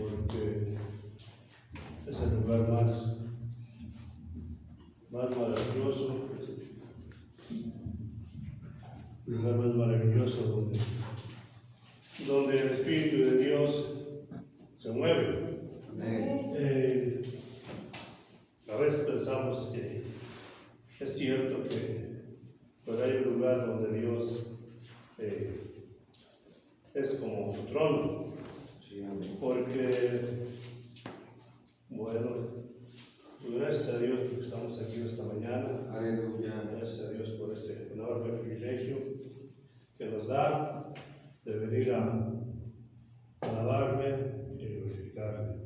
porque es el lugar más maravilloso, el lugar más maravilloso donde el Espíritu de Dios se mueve. A veces pensamos que es cierto que pues hay un lugar donde Dios es como su trono, porque, bueno, gracias a Dios porque estamos aquí esta mañana. Aleluya. Gracias a Dios por este enorme privilegio que nos da de venir a alabarme y glorificarme.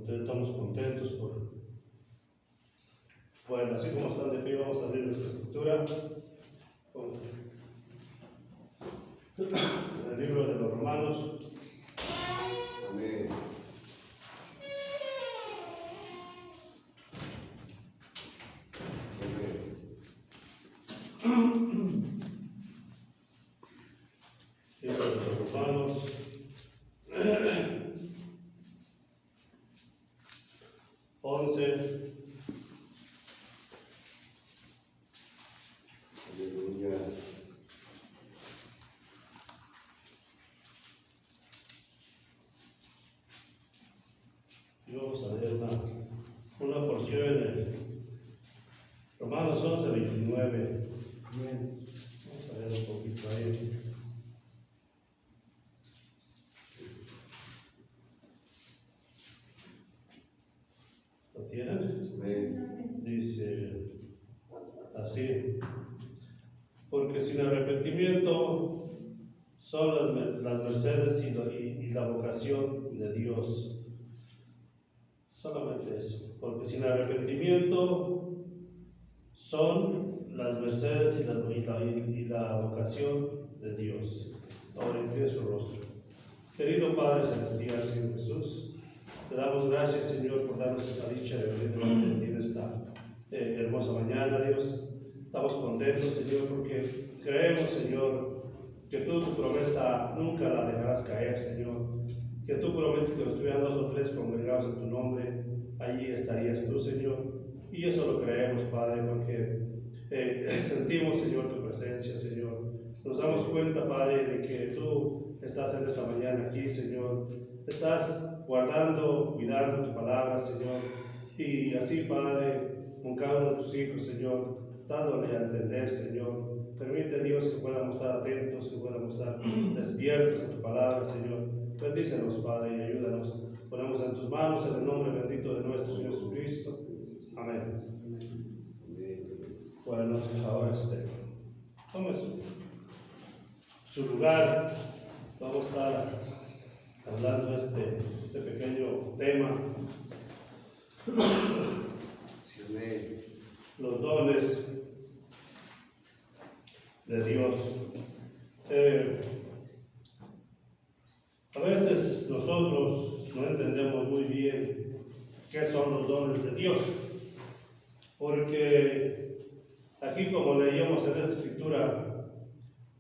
Estamos contentos por... Bueno, así como están de pie, vamos a abrir nuestra escritura con el libro de los Romanos. Amén. Libro de los Romanos. 11. Aleluya. Y vamos a leer una porción en Romanos 11, 29. Vamos a leer un poquito ahí. ¿Lo tienen? Amén. Dice así: porque sin arrepentimiento son las mercedes y la vocación de Dios. Solamente eso. Porque sin arrepentimiento son las mercedes y la vocación de Dios. Ahora incline su rostro. Querido Padre Celestial, Señor Jesús, te damos gracias, Señor, por darnos esa dicha de venir delante de ti en esta hermosa mañana, Dios. Estamos contentos, Señor, porque creemos, Señor, que tú tu promesa nunca la dejarás caer, Señor. Que tú prometes que nos estuvieran 2 o 3 congregados en tu nombre, allí estarías tú, Señor. Y eso lo creemos, Padre, porque sentimos, Señor, tu presencia, Señor. Nos damos cuenta, Padre, de que tú estás en esta mañana aquí, Señor. Estás guardando, cuidando tu palabra, Señor. Y así, Padre, con cada uno de tus hijos, Señor, dándole a entender, Señor. Permite, Dios, que podamos estar atentos, que podamos estar despiertos a tu palabra, Señor. Bendícenos, Padre, y ayúdanos. Ponemos en tus manos en el nombre bendito de nuestro Señor Jesucristo. Amén. Bueno, ahora tome su lugar. Vamos a estar hablando de este pequeño tema. Los dones de Dios. A veces nosotros no entendemos muy bien qué son los dones de Dios, porque aquí, como leíamos en esta escritura,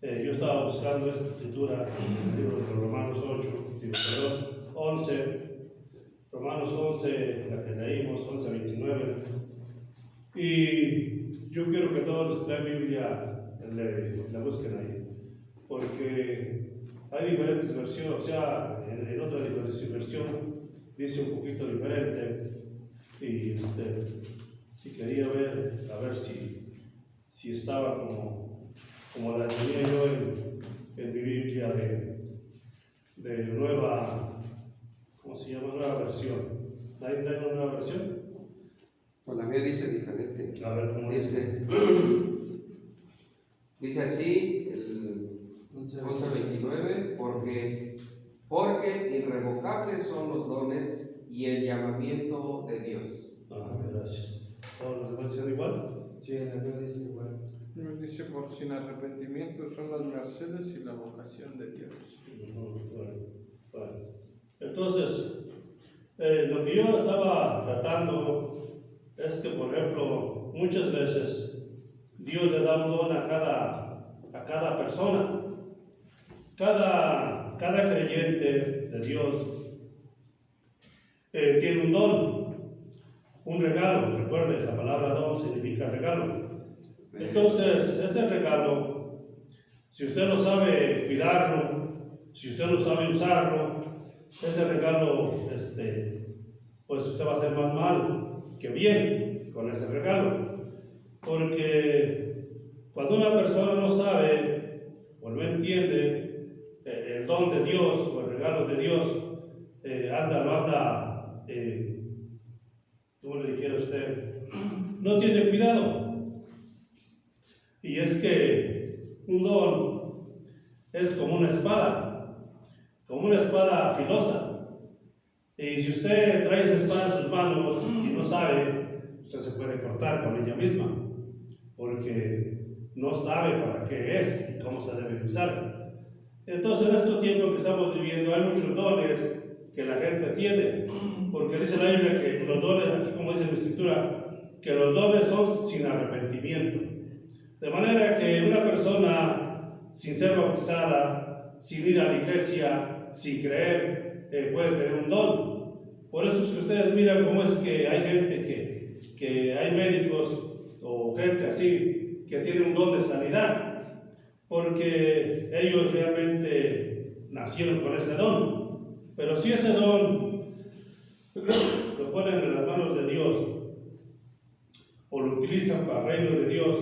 yo estaba buscando esta escritura en el libro de Romanos 11, Romanos 11, la que leímos, 11, 29, y yo quiero que todos los que traen Biblia la busquen ahí, porque hay diferentes versiones, o sea, en otra versión dice un poquito diferente, y si quería ver, a ver si estaba como la tenía yo en mi Biblia de nueva, ¿cómo se llama? Nueva versión. ¿Nadie trae una nueva versión? Pues la mía dice diferente. A ver, ¿cómo dice? Dice así, el 11:29, porque irrevocables son los dones y el llamamiento de Dios. Gracias. ¿Todos los demás dicen igual? Sí, en la mía dice igual. Nos dice, por sin arrepentimiento son las mercedes y la vocación de Dios. Bueno. Entonces, lo que yo estaba tratando es que, por ejemplo, muchas veces Dios le da un don a cada cada persona. Cada creyente de Dios tiene un don, un regalo. Recuerde, la palabra don significa regalo. Entonces, ese regalo, si usted no sabe cuidarlo, si usted no sabe usarlo, ese regalo, pues usted va a hacer más mal que bien con ese regalo. Porque cuando una persona no sabe o no entiende el don de Dios o el regalo de Dios, ¿cómo le dijera usted? No tiene cuidado. Y es que un don es como una espada filosa. Y si usted trae esa espada en sus manos y no sabe, usted se puede cortar con ella misma, porque no sabe para qué es y cómo se debe usar. Entonces, en este tiempo que estamos viviendo, hay muchos dones que la gente tiene, porque dice la Biblia que los dones, aquí como dice en la Escritura, que los dones son sin arrepentimiento. De manera que una persona sin ser bautizada, sin ir a la iglesia, sin creer, puede tener un don. Por eso es que ustedes miran cómo es que hay gente que hay médicos o gente así que tiene un don de sanidad, porque ellos realmente nacieron con ese don. Pero si ese don lo ponen en las manos de Dios o lo utilizan para el reino de Dios,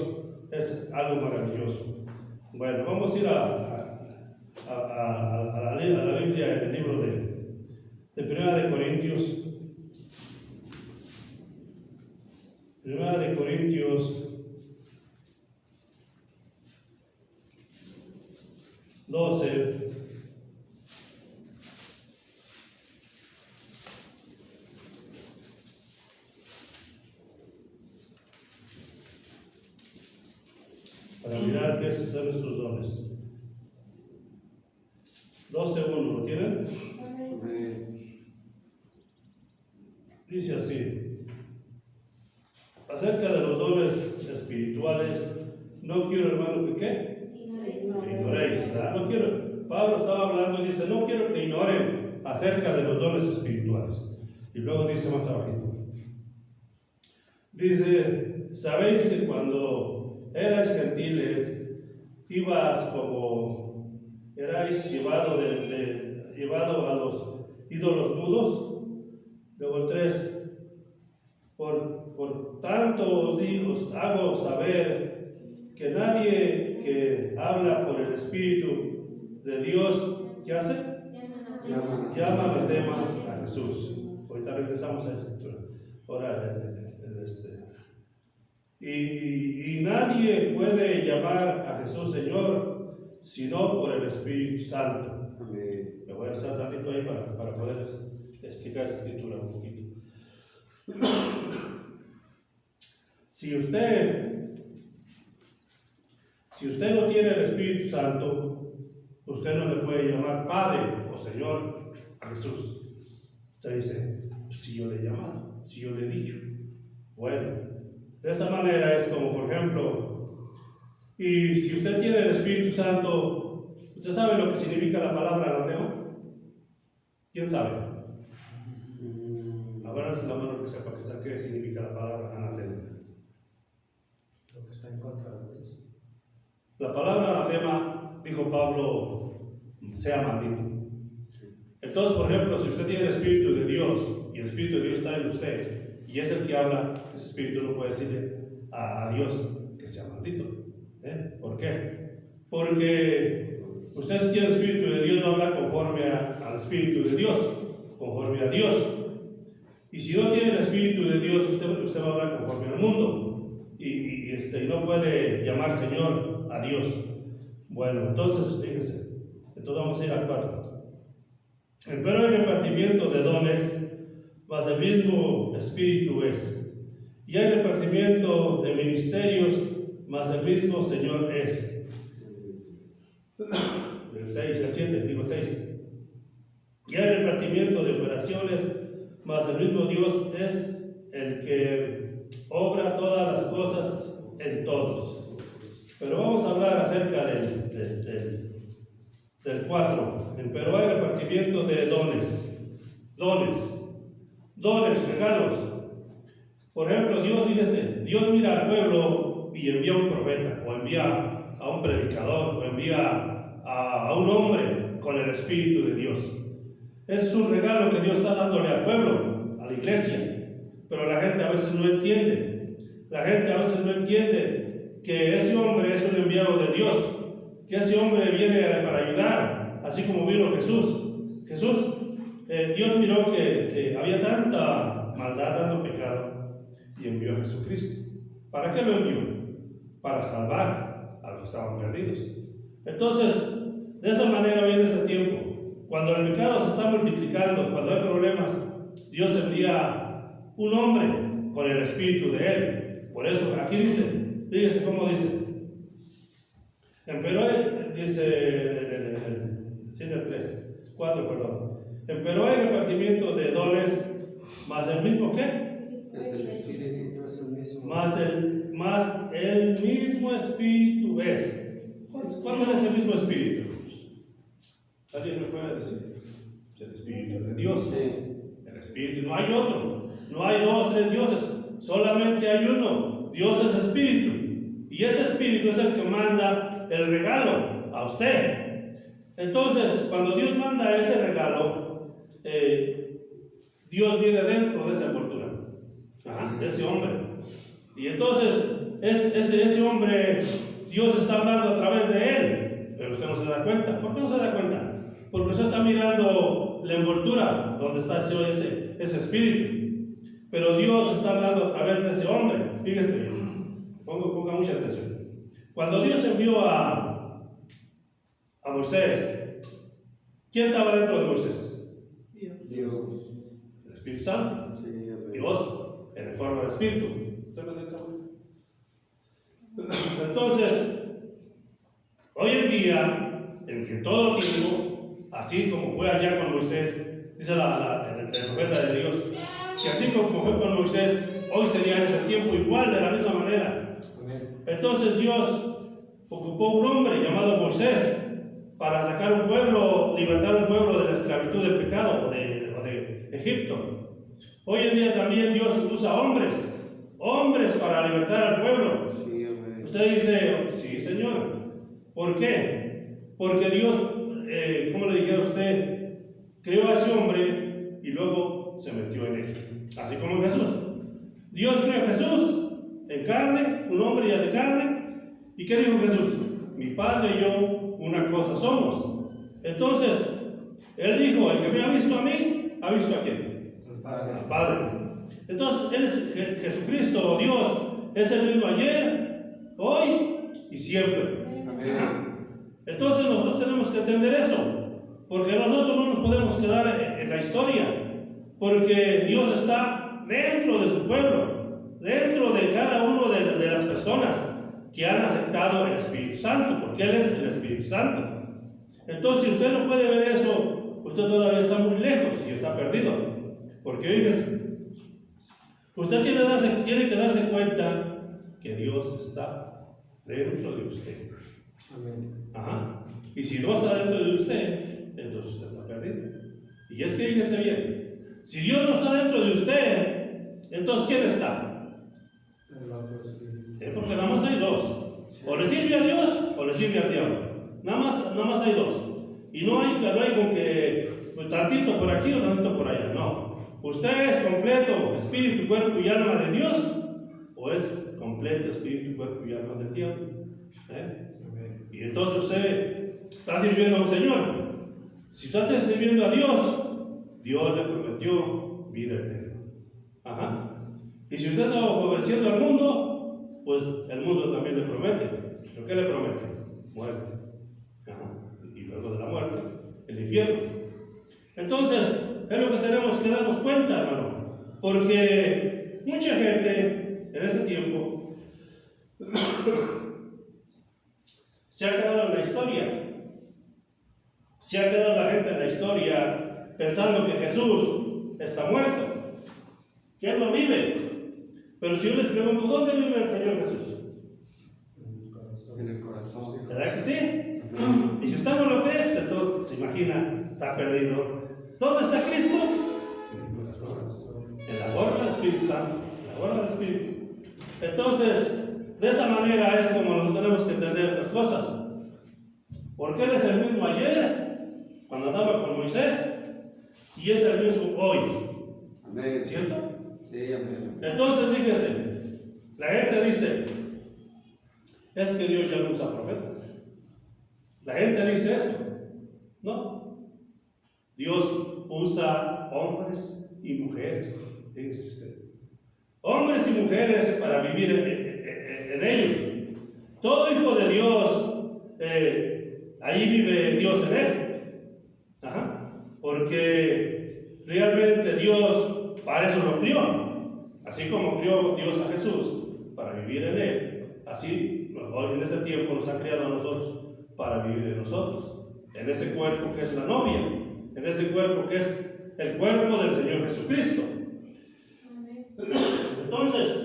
es algo maravilloso. Bueno, vamos a ir a la Biblia, en el libro de Primera de Corintios. Primera de Corintios 12. Para mirar qué son nuestros dones. 12:1, ¿lo tienen? Dice así: acerca de los dones espirituales, no quiero, hermano, que ¿qué? Ignoréis. No quiero. Pablo estaba hablando y dice, no quiero que ignoren acerca de los dones espirituales. Y luego dice más abajito, dice, sabéis que cuando erais gentiles, erais llevado a los ídolos mudos. Luego el 3, por tanto os hago saber que nadie que habla por el Espíritu de Dios, ¿qué hace? Llama anatema a Jesús. Ahorita regresamos a la Escritura. Ahora, y nadie puede llamar a Jesús Señor sino por el Espíritu Santo. Amén. Me voy a hacer tantito ahí para poder explicar esa Escritura un poquito. Si usted no tiene el Espíritu Santo, usted no le puede llamar Padre o Señor a Jesús. Usted dice, si yo le he llamado, si yo le he dicho. Bueno, de esa manera es como, por ejemplo, y si usted tiene el Espíritu Santo, ¿usted sabe lo que significa la palabra anatema? ¿Quién sabe? Abrándose la mano que sepa qué significa la palabra anatema. Lo que está en contra de Dios. La palabra anatema, dijo Pablo, sea maldito. Entonces, por ejemplo, si usted tiene el Espíritu de Dios y el Espíritu de Dios está en usted y es el que habla, ese Espíritu no puede decirle a Dios que sea maldito. ¿Por qué? Porque usted, si tiene el Espíritu de Dios, no habla conforme al Espíritu de Dios, conforme a Dios. Y si no tiene el Espíritu de Dios, usted va a hablar conforme al mundo y no puede llamar Señor a Dios. Bueno, entonces, fíjense, entonces vamos a ir al 4. Pero el repartimiento de dones, mas el mismo Espíritu es. Y hay repartimiento de ministerios, mas el mismo Señor es. El 6, el 7, digo el 6. Y hay repartimiento de operaciones, mas el mismo Dios es el que obra todas las cosas en todos. Pero vamos a hablar acerca del del 4. Pero hay repartimiento de dones, regalos. Por ejemplo, Dios mira al pueblo y envía a un profeta, o envía a un predicador, o envía a un hombre con el Espíritu de Dios. Es un regalo que Dios está dándole al pueblo, a la iglesia, pero la gente a veces no entiende. La gente a veces no entiende que ese hombre es un enviado de Dios, que ese hombre viene para ayudar, así como vino Jesús. Dios miró que había tanta maldad, tanto pecado, y envió a Jesucristo. ¿Para qué lo envió? Para salvar a los que estaban perdidos. Entonces, de esa manera viene ese tiempo. Cuando el pecado se está multiplicando, cuando hay problemas, Dios envía un hombre con el Espíritu de Él. Por eso, aquí dice, fíjese cómo dice. Empero dice el 3, 4, perdón. Empero hay repartimiento de dones, más el mismo ¿qué? Es el Espíritu. Es el mismo. Más el mismo Espíritu es. ¿Cuál es ese mismo Espíritu? ¿Alguien me puede decir? El Espíritu de Dios. Sí. El Espíritu, no hay otro. No hay 2, 3 dioses. Solamente hay uno. Dios es Espíritu. Y ese Espíritu es el que manda el regalo a usted. Entonces, cuando Dios manda ese regalo, Dios viene dentro de esa envoltura, de ese hombre. Y entonces, ese hombre, Dios está hablando a través de él, pero usted no se da cuenta. ¿Por qué no se da cuenta? Porque usted está mirando la envoltura donde está ese espíritu. Pero Dios está hablando a través de ese hombre. Fíjese, ponga mucha atención. Cuando Dios envió a Moisés, ¿quién estaba dentro de Moisés? Dios. El Espíritu Santo. Sí, Dios en forma de espíritu. Entonces, hoy en día, en todo tiempo, así como fue allá con Moisés, dice el profeta de Dios, que así como fue con Moisés, hoy sería en ese tiempo igual, de la misma manera. Entonces Dios ocupó un hombre llamado Moisés para sacar un pueblo, libertar un pueblo de la esclavitud del pecado o de Egipto. Hoy en día también Dios usa hombres para libertar al pueblo. sí, amén. Usted dice, sí, Señor. ¿Por qué? Porque Dios, como le dijera a usted, creó a ese hombre y luego se metió en él. Así como en Jesús. Dios creó a Jesús en carne, un hombre ya de carne. ¿Y qué dijo Jesús? Mi Padre y yo una cosa somos. Entonces, Él dijo, el que me ha visto a mí, ¿ha visto a quién? Al Padre. Entonces, Jesucristo, Dios, es el mismo ayer, hoy y siempre. Amén. Entonces nosotros tenemos que entender eso, porque nosotros no nos podemos quedar en la historia, porque Dios está dentro de su pueblo, dentro de cada uno de las personas que han aceptado el Espíritu Santo, porque Él es el Espíritu Santo. Entonces, si usted no puede ver eso, usted todavía está muy lejos y está perdido, porque fíjese, usted tiene que darse cuenta que Dios está dentro de usted. Ajá. Y si no está dentro de usted, entonces usted está perdido. Y es que fíjese bien, si Dios no está dentro de usted, entonces ¿quién está? Porque nada más hay dos. O le sirve a Dios o le sirve al diablo. Nada más hay dos. Y no hay con que pues, tantito por aquí o tantito por allá. No. ¿Usted es completo espíritu, cuerpo y alma de Dios? ¿O es completo espíritu, cuerpo y alma del diablo? Y entonces usted está sirviendo a un Señor. Si usted está sirviendo a Dios, Dios le prometió vida eterna. Ajá. Y si usted está obedeciendo al mundo, pues el mundo también le promete. ¿Pero qué le promete? Muerte. Ajá. Y luego de la muerte, el infierno. Entonces, es lo que tenemos que darnos cuenta, hermano. Porque mucha gente en ese tiempo se ha quedado en la historia. Se ha quedado la gente en la historia pensando que Jesús está muerto, que Él no vive. Pero si yo les pregunto, ¿dónde vive el Señor Jesús? En el corazón. ¿Verdad que sí? Y si usted no lo cree, pues entonces se imagina, está perdido. ¿Dónde está Cristo? En el corazón, en la forma del Espíritu Santo, en la forma del Espíritu. Entonces, de esa manera es como nosotros tenemos que entender estas cosas. Porque Él es el mismo ayer, cuando andaba con Moisés, y es el mismo hoy. Amén. ¿Cierto? Sí, amén. Entonces, fíjese, la gente dice, es que Dios ya no usa profetas. La gente dice eso. No. Dios usa hombres y mujeres, fíjese usted. Hombres y mujeres para vivir en ellos. Todo hijo de Dios, ahí vive Dios en él. Ajá. Porque realmente Dios para eso lo crió. Así como crió Dios a Jesús para vivir en él, así hoy en ese tiempo nos ha criado a nosotros para vivir en nosotros, en ese cuerpo que es la novia, en ese cuerpo que es el cuerpo del Señor Jesucristo. Entonces,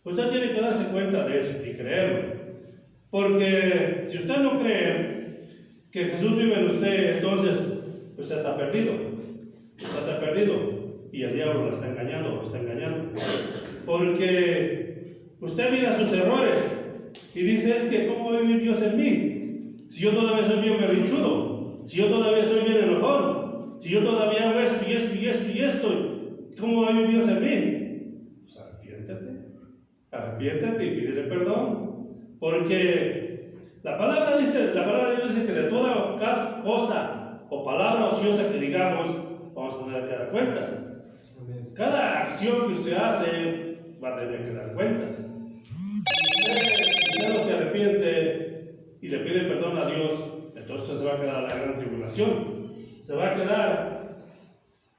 usted tiene que darse cuenta de eso y creerlo, porque si usted no cree que Jesús vive en usted, entonces usted está perdido. Usted está perdido y el diablo lo está engañando, porque usted mira sus errores y dice, es que ¿cómo va a vivir Dios en mí? Si yo todavía soy bien berrinchudo, si yo todavía soy bien enojón, si yo todavía hago esto y esto y esto y esto, ¿cómo va a vivir Dios en mí? Pues arrepiéntete y pídele perdón, porque la palabra de Dios dice que de toda cosa o palabra ociosa que digamos, vamos a tener que dar cuentas. Cada acción que usted hace va a tener que dar cuentas. Si usted no se arrepiente y le pide perdón a Dios, entonces usted se va a quedar a la gran tribulación. Se va a quedar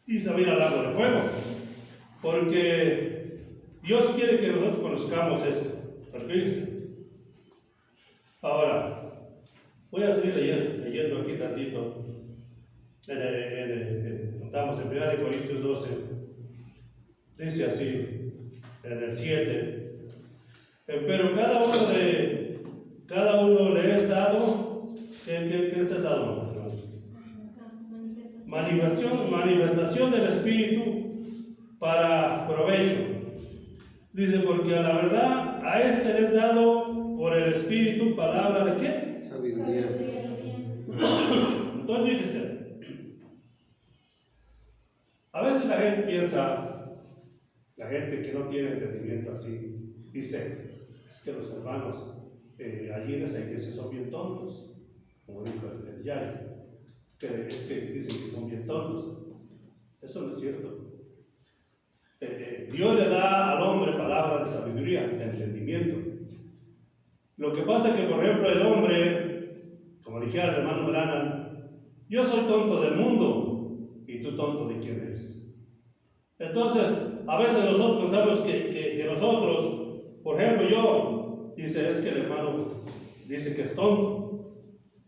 y se va a ir al lago de fuego. Porque Dios quiere que nosotros conozcamos esto. Fíjense. Ahora, voy a seguir leyendo aquí tantito. Estamos en 1 Corintios 12. Dice así, en el 7. Pero cada uno le es dado, ¿qué les es dado? Manifestación del Espíritu para provecho. Dice, porque a la verdad a este le es dado por el Espíritu palabra de ¿qué? Sabiduría. Entonces, fíjese, a veces la gente piensa, la gente que no tiene entendimiento así, dice, es que los hermanos allí en esa iglesia son bien tontos, como dijo el Yari, que es que dicen que son bien tontos. Eso no es cierto. Dios le da al hombre palabra de sabiduría, de entendimiento. Lo que pasa es que, por ejemplo, el hombre, como dijera el hermano Branham, yo soy tonto del mundo y tú tonto de quién eres. Entonces, a veces nosotros pensamos que nosotros, por ejemplo, yo, dice, es que el hermano dice que es tonto.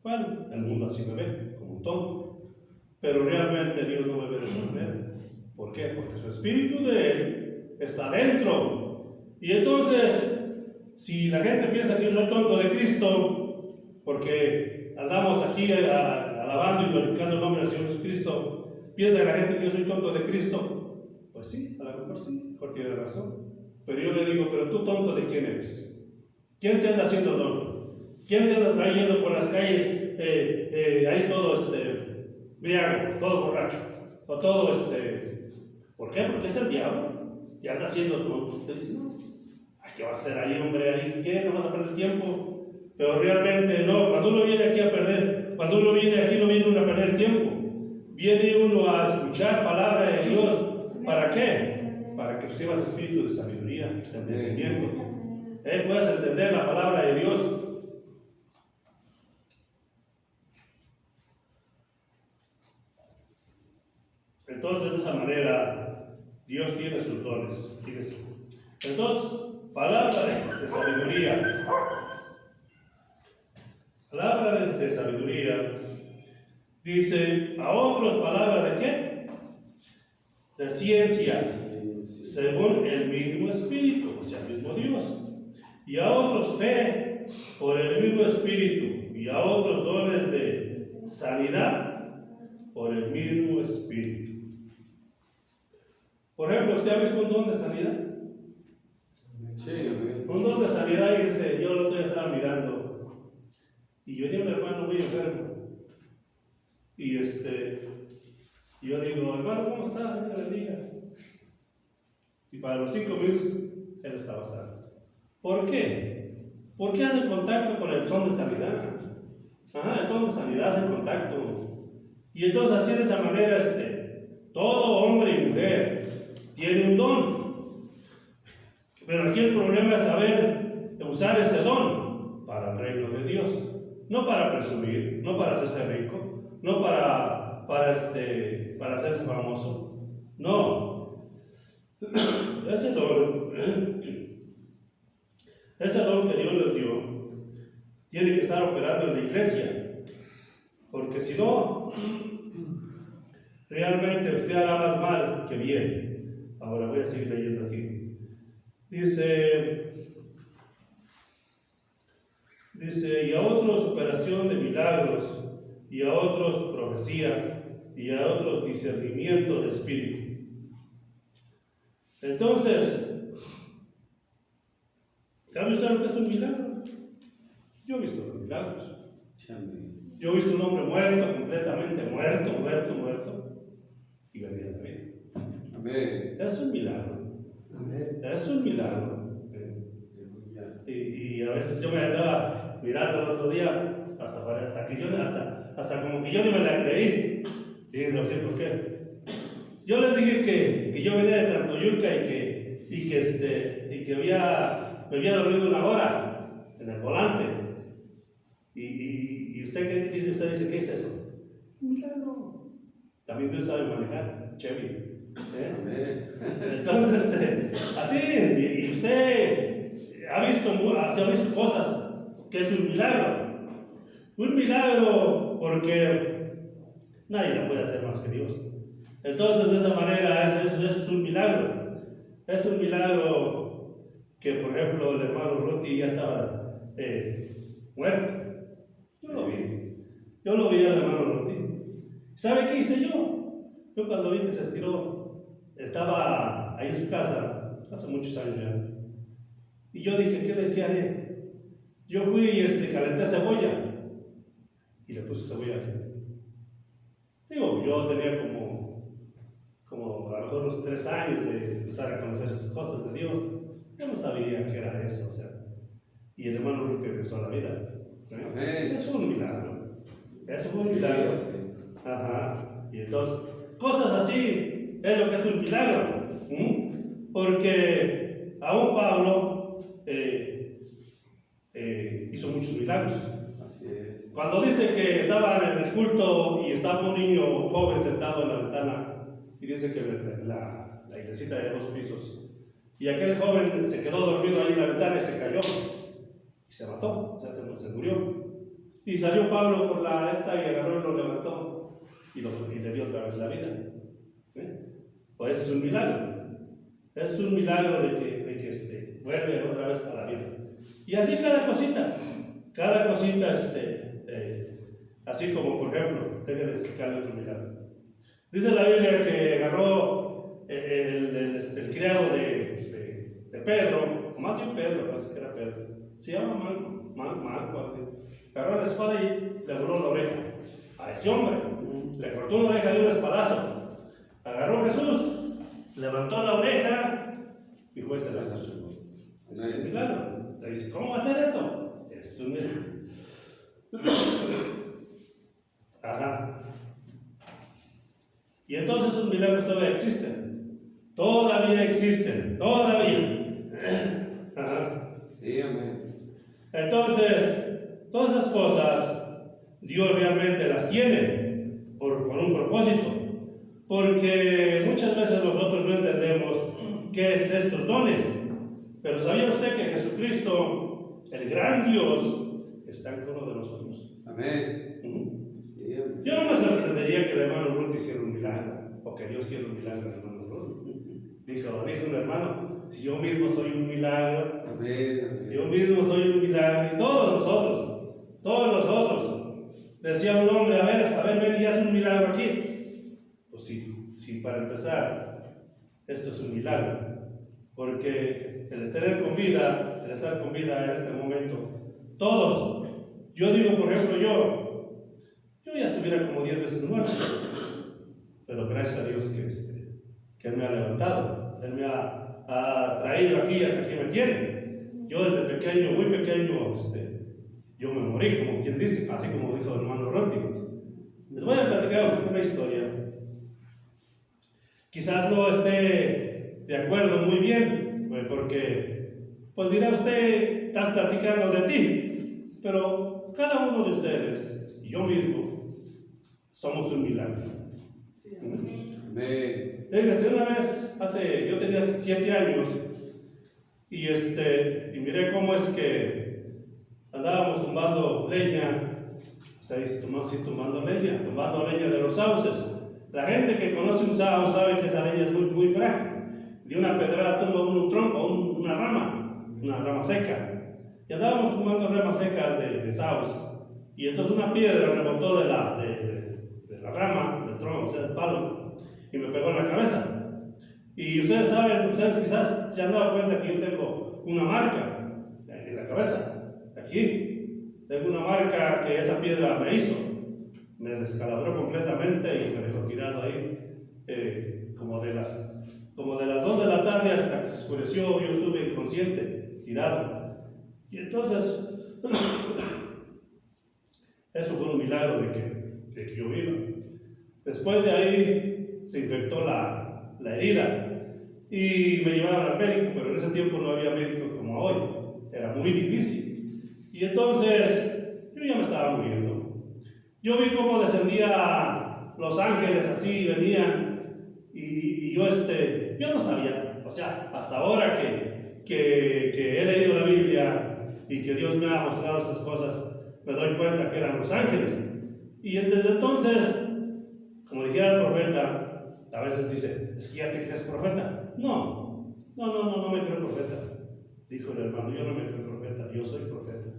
Bueno, el mundo así me ve, como un tonto. Pero realmente Dios no me ve de esa manera. ¿Por qué? Porque su espíritu de Él está dentro. Y entonces, si la gente piensa que yo soy tonto de Cristo, porque andamos aquí alabando y glorificando el nombre del Señor Jesucristo, piensa la gente que yo soy tonto de Cristo, pues sí, a lo mejor sí, mejor tiene razón. Pero yo le digo, pero tú tonto de quién eres? ¿Quién te anda haciendo tonto? ¿Quién te anda trayendo por las calles ahí todo briago, todo borracho? O todo ¿por qué? Porque es el diablo. Y anda haciendo tonto. Usted dice, no, ¿qué vas a hacer ahí, hombre? ¿Ahí qué? ¿No vas a perder tiempo? Pero realmente no. Cuando uno viene aquí a perder, cuando uno viene aquí no viene uno a perder tiempo. Viene uno a escuchar palabra de Dios. ¿Para qué? Para que recibas espíritu de sabiduría, de entendimiento. Puedas entender la palabra de Dios. Entonces, de esa manera, Dios tiene sus dones. Fíjense. Entonces, palabra de sabiduría. Palabra de sabiduría. Dice, a otros palabra de qué? De ciencia, según el mismo Espíritu, o sea, el mismo Dios. Y a otros fe, por el mismo Espíritu, y a otros dones de sanidad por el mismo Espíritu. Por ejemplo, ¿usted ha visto un don de sanidad? Sí, amén. Un don de sanidad, y dice, yo el otro día estaba mirando, y venía un hermano muy enfermo, y yo digo, hermano, ¿cómo está? Dios le bendiga. Y para los 5 minutos, él estaba sano. ¿Por qué? Porque hace contacto con el don de sanidad. Ajá, el don de sanidad hace contacto. Y entonces así de esa manera, todo hombre y mujer tiene un don. Pero aquí el problema es saber usar ese don para el reino de Dios. No para presumir, no para hacerse rico, no para hacerse famoso. No. Ese don que Dios les dio tiene que estar operando en la iglesia, porque si no, realmente usted hará más mal que bien. Ahora voy a seguir leyendo aquí. Dice, y a otros operación de milagros, y a otros profecía, y a otros discernimiento de espíritu. Entonces, ¿sabe usted lo que es un milagro? Yo he visto los milagros. Yo he visto un hombre muerto, completamente muerto, y venía a la vida. Amén. Es un milagro. Amén. Es un milagro. Y a veces yo me andaba mirando el otro día, hasta como que yo ni me la creí. Y no sé por qué. Yo les dije que yo venía de Tantoyuca y que me había dormido 1 hora en el volante. Y usted qué dice, ¿qué es eso? Un milagro. También Dios sabe manejar, Chevy. Amén. Entonces, así, y usted ha visto cosas que es un milagro. Un milagro porque nadie lo puede hacer más que Dios. Entonces, de esa manera, eso es un milagro. Es un milagro que, por ejemplo, el hermano Ruti ya estaba muerto. Yo lo vi al hermano Ruti. ¿Sabe qué hice yo? Yo cuando vi que se estiró, estaba ahí en su casa, hace muchos años ya. Y yo dije, ¿qué haré? Yo fui y calenté cebolla. Y le puse cebolla aquí. Digo, yo tenía como a lo mejor unos 3 años de empezar a conocer esas cosas de Dios. Yo no sabía qué era eso, o sea. Y el hermano Ruth regresó a la vida. Amén. Eso fue un milagro. Eso fue un milagro. Ajá. Y entonces, cosas así es lo que es un milagro. Porque aún Pablo hizo muchos milagros. Así es. Cuando dice que estaban en el culto y estaba un niño joven sentado en la ventana, y dice que la iglesita de 2 pisos, y aquel joven se quedó dormido ahí en la ventana y se cayó y se mató, o sea, se murió. Y salió Pablo por y agarró y lo levantó y le dio otra vez la vida. Pues es un milagro. Es un milagro de que vuelve otra vez a la vida. Y así cada cosita, así como por ejemplo, déjenme explicarle otro milagro. Dice la Biblia que agarró el criado de Pedro, o más bien Pedro, parece que era Pedro, se llama Marco, agarró la espada y le voló la oreja a ese hombre, le cortó una oreja de un espadazo, agarró a Jesús, levantó la oreja y fue ese la puso. Es un milagro. Te dice, ¿cómo va a ser eso? Es un milagro. Ajá. Y entonces esos milagros todavía existen. Todavía existen. Todavía. Ajá. Sí, amén. Entonces, todas esas cosas, Dios realmente las tiene por un propósito. Porque muchas veces nosotros no entendemos qué es estos dones. Pero ¿sabía usted que Jesucristo, el gran Dios, está en cada uno de nosotros? Amén. Yo no me sorprendería que el hermano Ruth hiciera un milagro, o que Dios hiciera un milagro al hermano Ruth. Dijo un hermano, yo mismo soy un milagro. Amén. Yo mismo soy un milagro. Y todos nosotros. Decía un hombre, a ver, ven y haz un milagro aquí. Pues sí, para empezar, esto es un milagro. Porque el estar con vida en este momento, todos, yo digo, por ejemplo, yo ya estuviera como 10 veces muerto. Pero gracias a Dios que Él me ha levantado. Él me ha traído aquí hasta aquí me tiene. Yo desde pequeño, muy pequeño, yo me morí, como quien dice, así como dijo el hermano Rotti. Les voy a platicar una historia. Quizás no esté de acuerdo muy bien, porque pues dirá usted, estás platicando de ti, pero cada uno de ustedes, y yo mismo, somos un milagro. Amén. Fíjese, una vez, yo tenía 7 años, y miré cómo es que andábamos tumbando leña, tumbando leña de los sauces. La gente que conoce un sauce sabe que esa leña es muy, muy frágil. De una pedrada tumba un tronco, una rama seca. Y andábamos tumbando ramas secas de sauce. Y entonces una piedra rebotó de la rama, del tronco, o sea, del palo, y me pegó en la cabeza. Y ustedes quizás se han dado cuenta que yo tengo una marca en la cabeza, aquí. Tengo una marca que esa piedra me hizo. Me descalabró completamente y me dejó tirado ahí. Como de las 2 de la tarde hasta que se oscureció, yo estuve inconsciente, tirado. Y entonces, eso fue un milagro de que yo viva. Después de ahí se infectó la herida y me llevaron al médico, pero en ese tiempo no había médicos como hoy, era muy difícil. Y entonces yo ya me estaba muriendo. Yo vi cómo descendía los ángeles así, venían, y yo no sabía, o sea, hasta ahora que he leído la Biblia y que Dios me ha mostrado estas cosas, me doy cuenta que eran los ángeles. Y desde entonces, como dijera el profeta, a veces dice, es que ya te crees profeta. No me creo profeta. Dijo el hermano, yo no me creo profeta, yo soy profeta.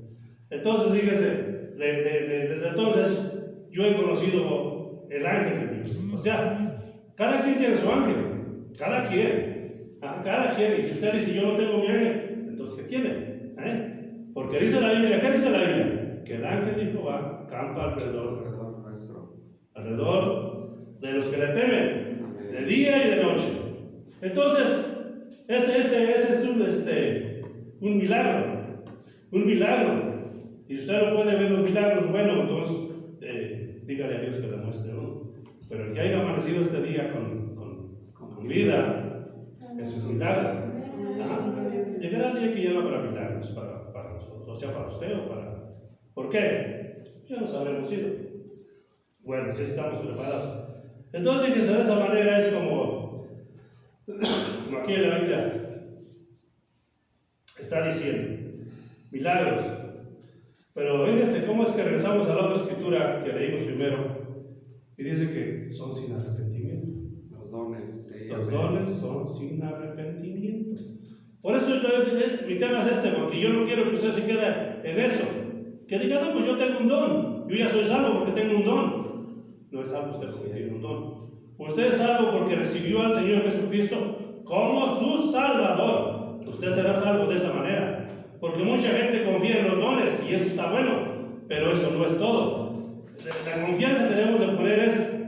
Entonces, fíjese, desde entonces yo he conocido el ángel de Dios. O sea, cada quien tiene su ángel, cada quien. Y si usted dice, yo no tengo mi ángel, entonces ¿qué tiene? Porque dice la Biblia, ¿qué dice la Biblia? Que el ángel de Jehová campa alrededor de los que le temen, de día y de noche. Entonces, ese es un milagro. Y si usted no puede ver los milagros, bueno, entonces dígale a Dios que demuestre, ¿no? Pero el que haya amanecido este día con vida, eso es un milagro. Llegará el día que ya no habrá milagros para nosotros, o sea, para usted o para... ¿Por qué? Ya nos habremos ido. Bueno, si estamos preparados. Entonces, que sea de esa manera es como aquí en la Biblia está diciendo, milagros. Pero fíjense cómo es que regresamos a la otra escritura que leímos primero y dice que son sin arrepentimiento. Los dones. Sí, los dones son sin arrepentimiento. Por eso mi tema es porque yo no quiero que usted se quede en eso. Que diga, no, pues yo tengo un don. Yo ya soy salvo porque tengo un don. No es salvo usted porque tiene un don. Usted es salvo porque recibió al Señor Jesucristo como su Salvador. Usted será salvo de esa manera. Porque mucha gente confía en los dones y eso está bueno, pero eso no es todo. La confianza que debemos de poner es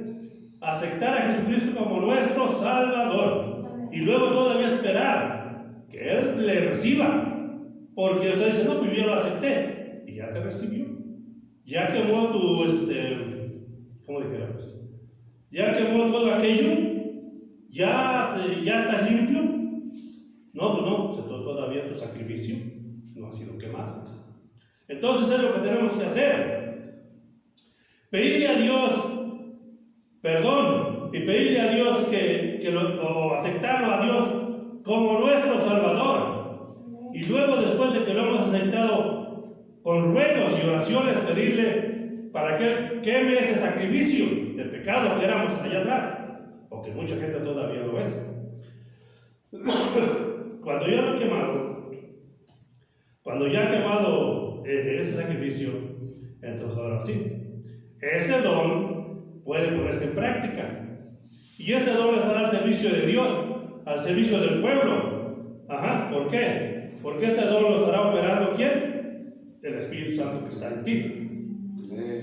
aceptar a Jesucristo como nuestro Salvador y luego todavía esperar que Él le reciba. Porque usted dice, no, pues yo ya lo acepté y ya te recibió. Ya quemó tu, ¿cómo dijéramos? Ya quemó todo aquello, ya estás limpio. No, pues no, entonces todavía tu sacrificio no ha sido quemado. Entonces es lo que tenemos que hacer. Pedirle a Dios perdón y pedirle a Dios o aceptarlo a Dios como nuestro Salvador. Y luego, después de que lo hemos aceptado, con ruegos y oraciones, pedirle para que queme ese sacrificio de pecado que éramos allá atrás, porque mucha gente todavía lo es. cuando ya lo he quemado, cuando ya he quemado ese sacrificio, entonces ahora sí, ese don puede ponerse en práctica. Y ese don estará al servicio de Dios, al servicio del pueblo. Ajá, ¿por qué? Porque ese don lo estará operando ¿quién? El Espíritu Santo que está en ti.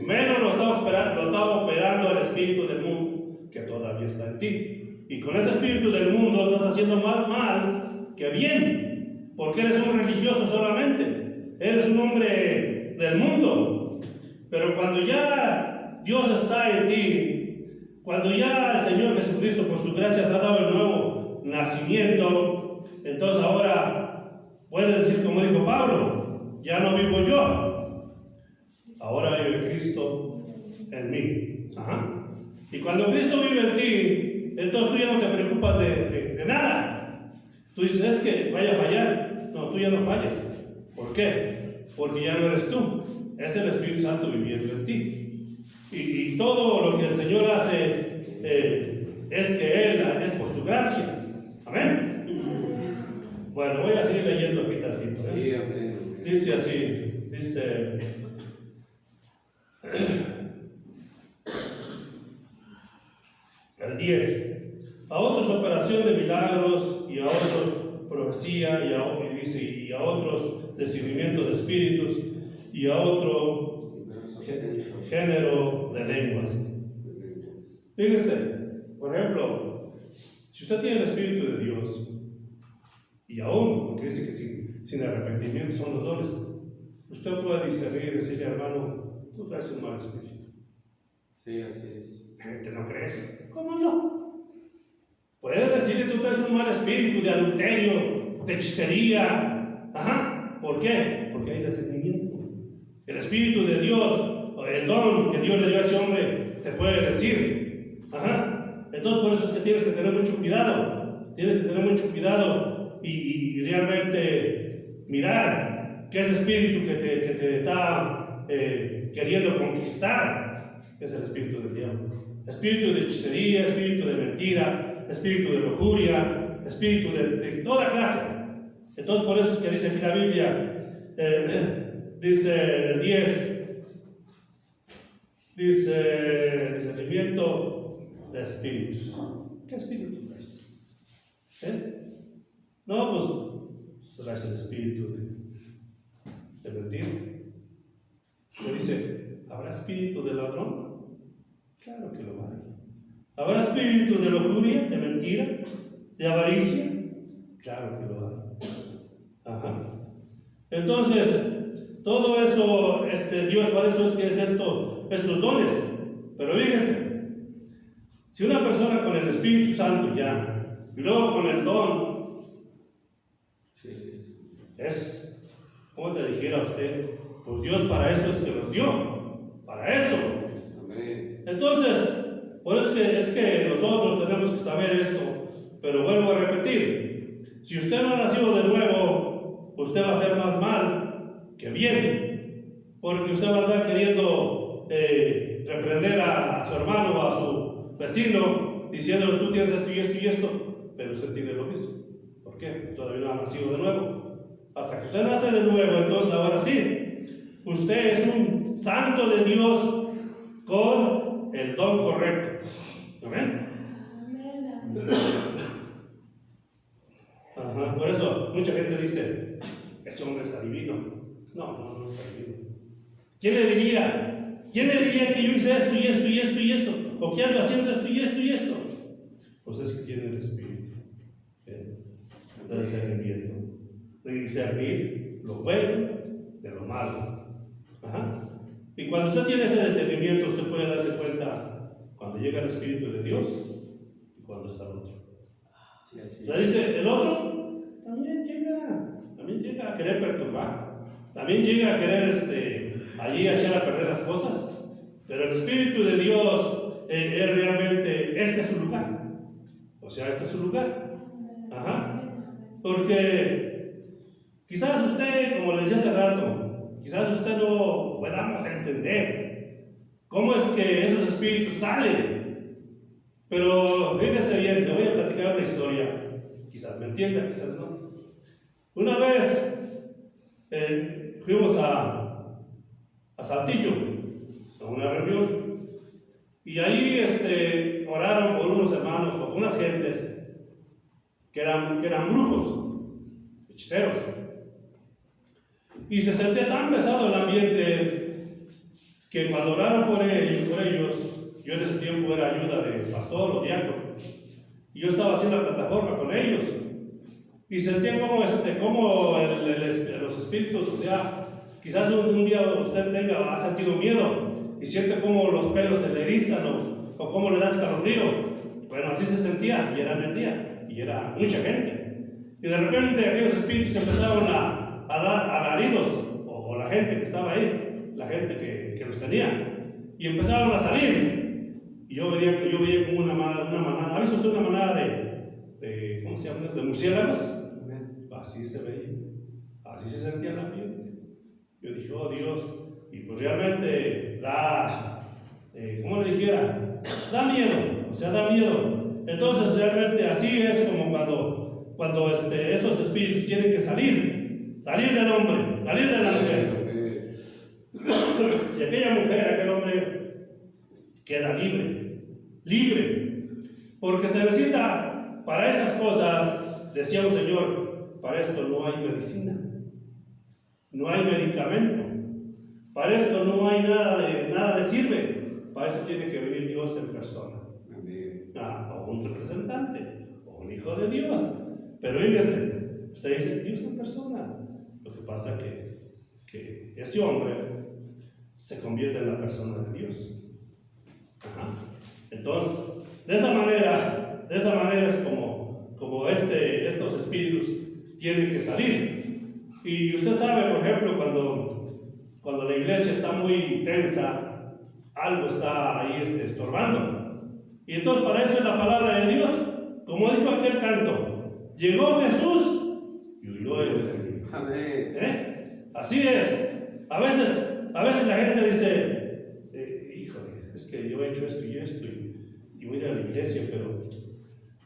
Menos lo está operando el espíritu del mundo que todavía está en ti. Y con ese espíritu del mundo estás haciendo más mal que bien, porque eres un religioso solamente, eres un hombre del mundo. Pero cuando ya Dios está en ti, cuando ya el Señor Jesucristo por su gracia te ha dado el nuevo nacimiento, entonces ahora puedes decir como dijo Pablo, ya no vivo yo, ahora vive Cristo en mí. Ajá. Y cuando Cristo vive en ti, entonces tú ya no te preocupas de nada. Tú dices, es que vaya a fallar. No, tú ya no fallas. ¿Por qué? Porque ya no eres tú, es el Espíritu Santo viviendo en ti. Y todo lo que el Señor hace es que Él es por su gracia. Amén. Bueno, voy a seguir leyendo aquí tantito. Sí, amén. Dice así, dice el 10. A otros operación de milagros, y a otros profecía, y a otros discernimiento de espíritus, y a otro género de lenguas. Fíjese, por ejemplo, si usted tiene el Espíritu de Dios, y aún, porque dice que sin arrepentimiento son los dones, usted puede discernir y decirle, hermano, tú traes un mal espíritu. Sí, así es. La gente no crece. ¿Cómo no? Puede decirle, tú traes un mal espíritu de adulterio, de hechicería. Ajá. ¿Por qué? Porque hay discernimiento. El Espíritu de Dios, el don que Dios le dio a ese hombre, te puede decir. Ajá. Entonces, por eso es que tienes que tener mucho cuidado. Tienes que tener mucho cuidado y realmente mirar que ese espíritu que te está queriendo conquistar es el espíritu del diablo. Espíritu de hechicería, espíritu de mentira, espíritu de lujuria, espíritu de toda clase. Entonces, por eso es que dice aquí la Biblia, dice el 10, dice discernimiento de espíritus. ¿Qué espíritu traes? No, pues traes el espíritu de mentir. Le dice, ¿habrá espíritu de ladrón? Claro que lo hay. ¿Habrá espíritu de lujuria, de mentira, de avaricia? Claro que lo hay. Ajá. Entonces, todo eso, Dios, para eso es que es estos dones. Pero fíjense, si una persona con el Espíritu Santo ya, y luego con el don, es, como te dijera a usted, pues Dios para eso es que los dio, para eso. Amén. Entonces, por eso es que nosotros tenemos que saber esto, pero vuelvo a repetir, si usted no ha nacido de nuevo, usted va a hacer más mal que bien, porque usted va a estar queriendo reprender a su hermano o a su vecino, diciéndole tú tienes esto y esto y esto, pero usted tiene lo mismo. ¿Por qué? Todavía no ha nacido de nuevo. Hasta que usted nace de nuevo, entonces ahora sí, usted es un santo de Dios con el don correcto. ¿Amén? Ajá. Por eso mucha gente dice, ese hombre es adivino. No es adivino. ¿Quién le diría que yo hice esto y esto y esto y esto? ¿O que ando haciendo esto y esto y esto? Pues es que tiene el espíritu de discernimiento, de discernir lo bueno de lo malo. Ajá. Y cuando usted tiene ese discernimiento, usted puede darse cuenta cuando llega el Espíritu de Dios y cuando está el otro. Sí, así Le dice, el otro también llega a querer perturbar, también llega a querer allí a echar a perder las cosas, pero el Espíritu de Dios, él realmente, este es su lugar. O sea, este es su lugar. Ajá. Porque quizás usted, como le decía hace rato, quizás usted no podamos entender cómo es que esos espíritus salen. Pero fíjese bien, le voy a platicar una historia. Quizás me entienda, quizás no. Una vez fuimos a Saltillo, a una reunión, y ahí oraron por unos hermanos o unas gentes que eran brujos, hechiceros. Y se sentía tan pesado el ambiente que cuando oraron por ellos, yo en ese tiempo era ayuda de pastor o diácono, y yo estaba haciendo la plataforma con ellos, y sentía como los espíritus, o sea, quizás un día usted ha sentido miedo y siente como los pelos se le erizan o como le da escalofrío. Bueno, así se sentía, y era en el día, y era mucha gente. Y de repente aquellos espíritus empezaron a dar alaridos, o la gente que estaba ahí, la gente que los tenía, y empezaron a salir. Y yo veía como una manada. ¿Ha visto usted una manada de ¿cómo se llama? De murciélagos? Así se veía, así se sentía el ambiente. Yo dije, oh Dios, y pues realmente ¿cómo le dijera? Da miedo, o sea, da miedo. Entonces realmente así es como cuando esos espíritus tienen que salir del hombre, salir de la mujer. Y aquel hombre queda libre, porque se necesita para esas cosas, decía un señor, para esto no hay medicina, no hay medicamento, para esto no hay nada le sirve, para eso tiene que venir Dios en persona. O un representante, o un hijo de Dios. Pero fíjese, usted dice Dios en persona. Lo que pasa que ese hombre se convierte en la persona de Dios. Entonces, de esa manera es como estos espíritus tienen que salir. Y usted sabe, por ejemplo, cuando la iglesia está muy tensa, algo está ahí estorbando. Y entonces para eso es la palabra de Dios. Como dijo aquel canto, llegó Jesús y huyó el enemigo. Amén. Así es. A veces la gente dice, híjole, es que yo he hecho esto y voy a ir a la iglesia, pero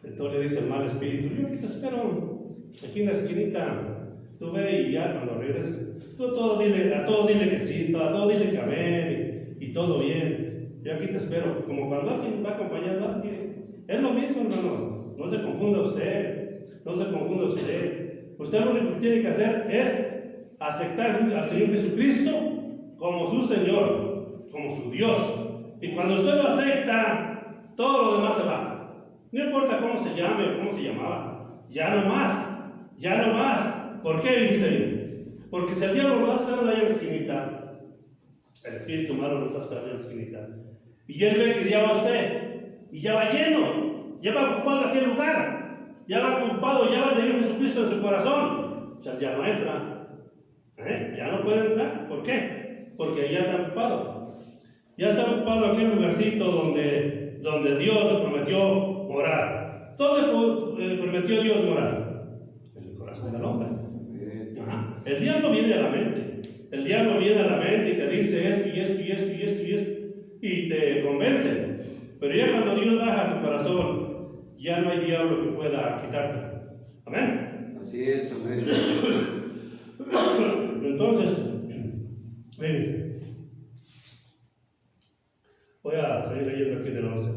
entonces le dice el mal espíritu, yo aquí te espero, aquí en la esquinita. Tú ve y ya cuando regreses, a todo dile que sí, a todo dile que amén y todo bien. Yo aquí te espero. Como cuando alguien va acompañando a alguien. Es lo mismo, hermanos. No se confunda usted. Usted lo único que tiene que hacer es aceptar al Señor Jesucristo como su Señor, como su Dios. Y cuando usted lo acepta, todo lo demás se va. No importa cómo se llame o cómo se llamaba. Ya no más. ¿Por qué dice? Porque si el diablo lo va esperando ahí en la esquinita, el espíritu malo lo está esperando en la esquinita, y él ve que ya va usted, y ya va lleno, ya va ocupado aquel lugar, ya va el Señor Jesucristo en su corazón, o sea, ya no entra, ya no puede entrar. ¿Por qué? Porque ya está ocupado. Ya está ocupado aquel lugarcito donde Dios prometió morar. ¿Dónde prometió Dios morar? En el corazón del hombre. El diablo viene a la mente. Y te dice esto, y te convence. Pero ya cuando Dios baja a tu corazón, ya no hay diablo que pueda quitarte. Amén. Así es, amén. Entonces, fíjense. Voy a seguir leyendo aquí del 11.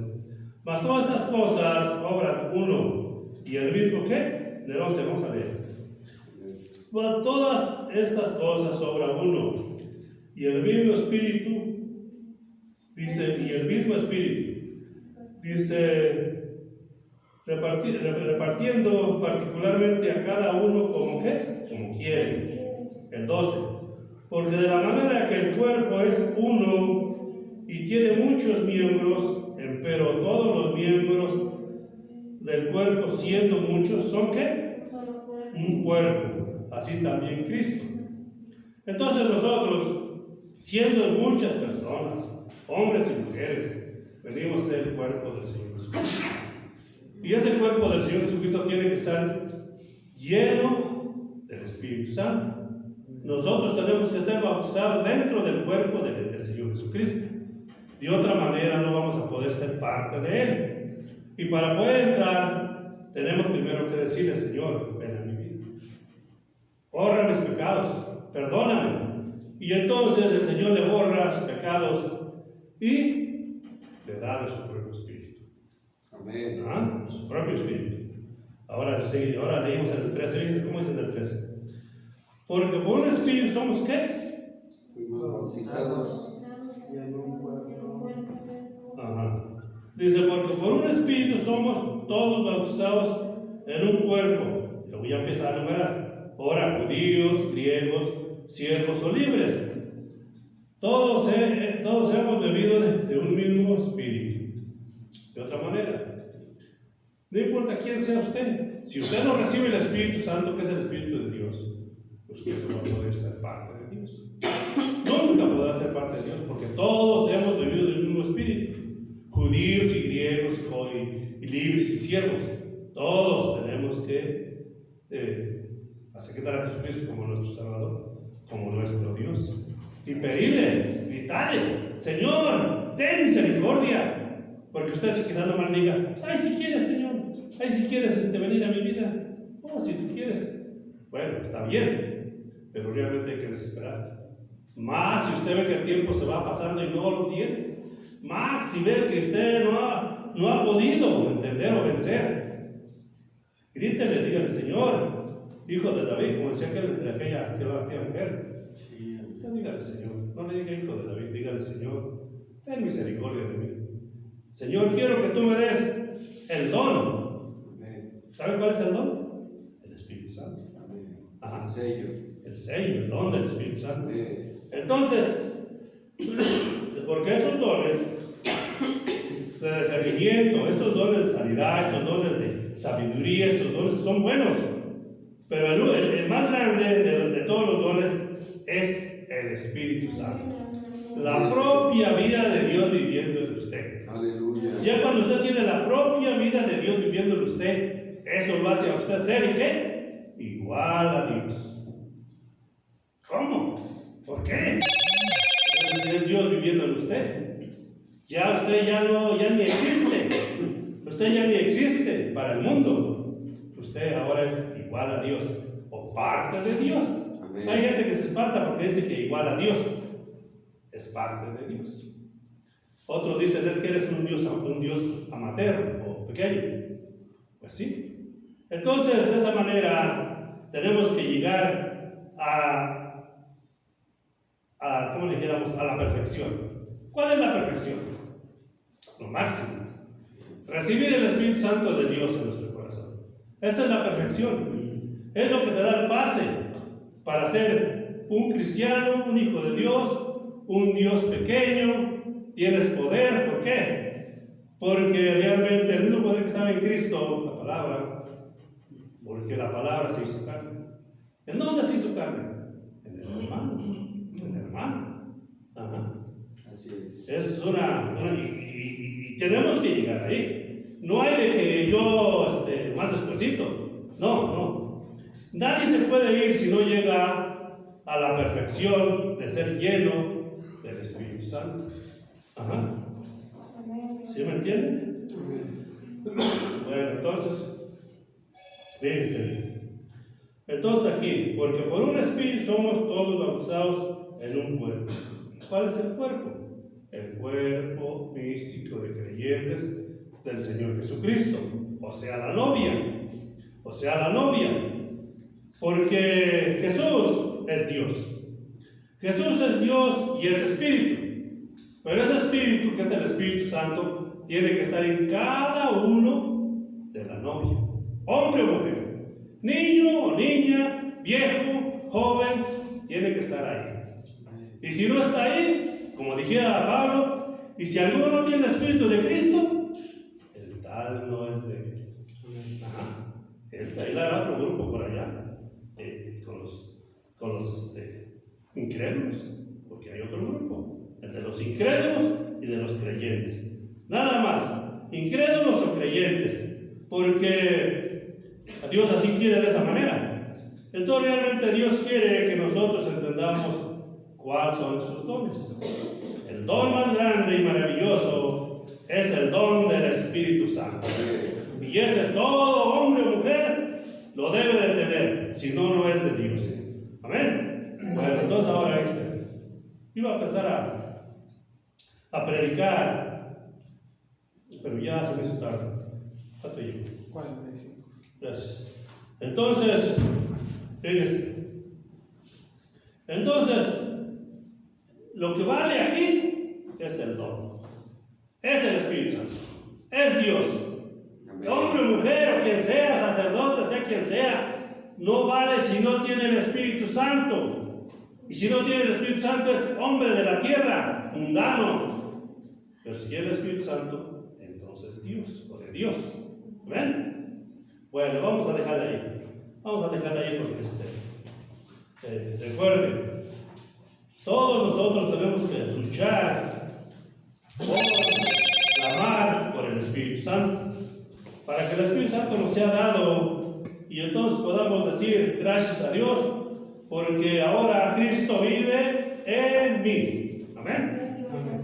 Mas todas estas cosas obran uno. ¿Y el mismo qué? Del 11, vamos a leer. Mas todas estas cosas obra uno, y el mismo Espíritu, repartiendo particularmente a cada uno como quiere. El 12. Porque de la manera que el cuerpo es uno y tiene muchos miembros, pero todos los miembros del cuerpo, siendo muchos, ¿son qué? Un cuerpo. Así también Cristo. Entonces nosotros, siendo muchas personas, hombres y mujeres, venimos a ser el cuerpo del Señor Jesucristo. Y ese cuerpo del Señor Jesucristo tiene que estar lleno del Espíritu Santo. Nosotros tenemos que estar bautizados dentro del cuerpo del Señor Jesucristo. De otra manera no vamos a poder ser parte de Él. Y para poder entrar, tenemos primero que decirle, Señor, ven a mi vida. borra mis pecados, perdóname. Y entonces el Señor le borra sus pecados y le da de su propio espíritu. Amén. ¿Ah? Su propio espíritu. Ahora leímos en el 13, fíjense cómo dice en el 13. Porque por un espíritu somos ¿qué? Fuimos bautizados. Y en un cuerpo. Ajá. Dice, porque por un espíritu somos todos bautizados en un cuerpo. Luego ya empieza a enumerar. Ahora, judíos, griegos, siervos o libres. Todos hemos bebido de un mismo espíritu. De otra manera, no importa quién sea usted, si usted no recibe el Espíritu Santo, que es el Espíritu de Dios, usted no va a poder ser parte de Dios. Nunca podrá ser parte de Dios, porque todos hemos bebido del mismo Espíritu. Judíos y griegos, y libres y siervos, todos tenemos que aceptar a Jesucristo como nuestro Salvador, como nuestro Dios. Y pedirle, gritarle, Señor, ten misericordia. Porque usted si quizás nomás diga, ay, si quieres, Señor, ay, si quieres venir a mi vida, oh, si tú quieres, bueno, está bien, pero realmente hay que desesperar. Más si usted ve que el tiempo se va pasando y no lo tiene, más si ve que usted no ha podido entender o vencer, grítele, dígale, Señor, hijo de David, como decía aquella mujer, usted dígale, Señor, no le diga hijo de David, dígale, Señor, ten misericordia de mí. Señor, quiero que tú me des el don. ¿Sabe cuál es el don? El Espíritu Santo. Ajá. El sello, el don del Espíritu Santo. Entonces, porque esos dones de discernimiento, estos dones de sanidad, estos dones de sabiduría, estos dones son buenos, pero el más grande de todos los dones es el Espíritu Santo. La propia vida de Dios viviendo en usted. Aleluya. Ya cuando usted tiene la propia vida de Dios viviendo en usted, eso lo hace a usted ser, ¿y qué? Igual a Dios. ¿Cómo? ¿Por qué? Es Dios viviendo en usted. Ya usted ya ni existe. Usted ya ni existe para el mundo. Usted ahora es igual a Dios o parte de Dios. Amén. Hay gente que se espanta porque dice que igual a Dios es parte de Dios. Otros dicen es que eres un Dios amateur o pequeño. Pues sí. Entonces, de esa manera, tenemos que llegar ¿cómo le dijéramos? A la perfección. ¿Cuál es la perfección? Lo máximo. Recibir el Espíritu Santo de Dios en nuestro corazón. Esa es la perfección. Es lo que te da el pase para ser un cristiano, un hijo de Dios, un Dios pequeño. Tienes poder. ¿Por qué? Porque realmente el mismo poder que estaba en Cristo, la palabra, porque la palabra se hizo carne. ¿En dónde se hizo carne? En el hermano. En el hermano. Ajá. Así es. Es y tenemos que llegar ahí. No hay de que yo más despuesito. No. Nadie se puede ir si no llega a la perfección de ser lleno del Espíritu Santo. Ajá. ¿Sí me entienden? Bueno, entonces, fíjense bien. Entonces aquí, porque por un espíritu somos todos bautizados en un cuerpo. ¿Cuál es el cuerpo? El cuerpo físico de creyentes del Señor Jesucristo, o sea, la novia. Porque Jesús es Dios. Jesús es Dios y es espíritu. Pero ese espíritu, que es el Espíritu Santo, tiene que estar en cada uno de la novia, hombre o mujer, niño o niña, viejo, joven, tiene que estar ahí. Y si no está ahí, como dijera Pablo, y si alguno no tiene el Espíritu de Cristo, el tal no es de él. Ajá. Ahí la hará otro grupo por allá, con los incrédulos, porque hay otro grupo. El de los incrédulos y de los creyentes. Nada más, incrédulos o creyentes, porque Dios así quiere de esa manera. Entonces realmente Dios quiere que nosotros entendamos cuáles son esos dones. El don más grande y maravilloso es el don del Espíritu Santo. Y ese todo hombre o mujer lo debe de tener, si no, no es de Dios. empezar a predicar, pero ya se me hizo tarde. ¿Cuánto llevo? 45. Gracias. Entonces, fíjense. Entonces, lo que vale aquí es el don. Es el Espíritu Santo. Es Dios. Amén. Hombre, mujer, o quien sea, sacerdote, sea quien sea, no vale si no tiene el Espíritu Santo. Y si no tiene el Espíritu Santo es hombre de la tierra, mundano. Pero si tiene el Espíritu Santo, entonces Dios, o de Dios. ¿Ven? Bueno, vamos a dejarla ahí. Vamos a dejarla ahí porque recuerden, todos nosotros tenemos que luchar por clamar por el Espíritu Santo, para que el Espíritu Santo nos sea dado y entonces podamos decir gracias a Dios porque ahora Cristo vive en mí. Amén.